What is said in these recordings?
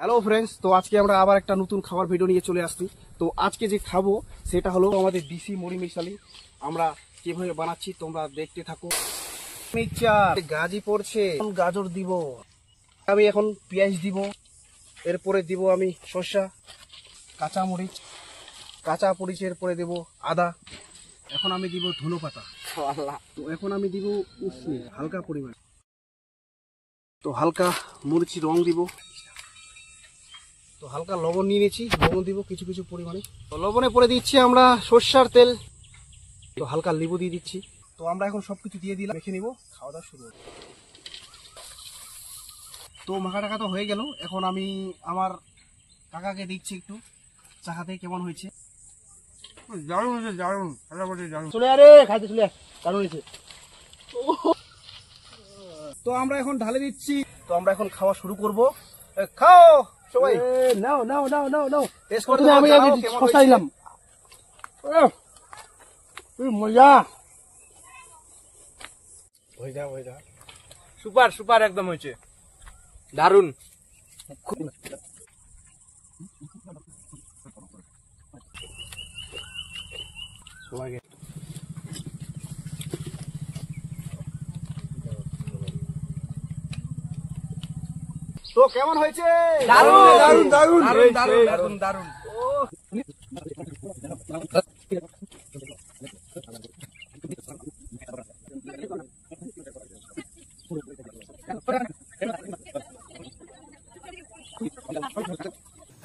Hello friends, তো আজকে আমরা আবার একটা নতুন খাবার ভিডিও নিয়ে চলে আসছি। তো আজকে যে খাবো সেটা হলো আমাদের দেশি মুড়ি মিশালি। আমরা কিভাবে বানাচ্ছি তোমরা দেখতে থাকো। মিক্সচার গাজি পড়ছে, গাজর দিব আমি, এখন পেঁয়াজ দিব, এরপরে দিব আমি শসা, কাঁচা মরিচের পরে দেব আদা, এখন আমি দিব ধনে পাতা, তো এখন আমি দিব উষ্ণ হালকা পরিমাণ, তো হালকা মরিচ রং দিব, তো হালকা লবণ নিয়ে নিয়েছি, লবণ দিব কিছু কিছু পরিমাণে। তো লবণে পরে দিচ্ছি আমরা সর্ষার তেল, তো হালকা লেবু দিয়ে দিচ্ছি। তো আমরা এখন সবকিছু দিয়ে দিলাম, মেখে নিব, খাওয়া দাওয়া শুরু হবে। তো মাখা টাকা তো হয়ে গেল, এখন আমি আমার কাকাকে দিচ্ছি একটু চাখাতে কেমন হয়েছে। দারুণ হয়েছে, দারুণ চলে আরে খাইতে চলে দারুণ হয়েছে। তো আমরা এখন ঢালে দিচ্ছি, তো আমরা এখন খাওয়া শুরু করব। খাও সবাই, নাও নাও নাও নাও নাও টেস্ট করতে। আমি আগে শসা দিলাম, মজা, হয়ে যা সুপার সুপার একদম হয়েছে, দারুন। সবাইকে তো কেমন হয়েছে? দারুন দারুণ দারুণ দারুন দারুন দারুন দারুন।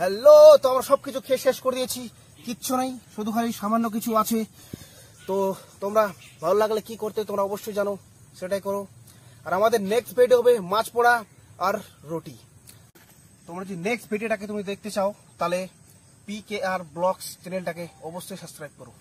হ্যালো, তো আমরা সবকিছু খেয়ে শেষ করে দিয়েছি, কিচ্ছু নাই, শুধু খালি সামান্য কিছু আছে। তো তোমরা ভালো লাগলে কি করতে তোমরা অবশ্যই জানো, সেটাই করো। আর আমাদের নেক্সট ভিডিও হবে মাছ পোড়া আর রুটি। তোমরা যদি নেক্সট ভিডিওটাকে তুমি দেখতে চাও তাহলে PKR ব্লগস চ্যানেলটাকে অবশ্যই সাবস্ক্রাইব করো।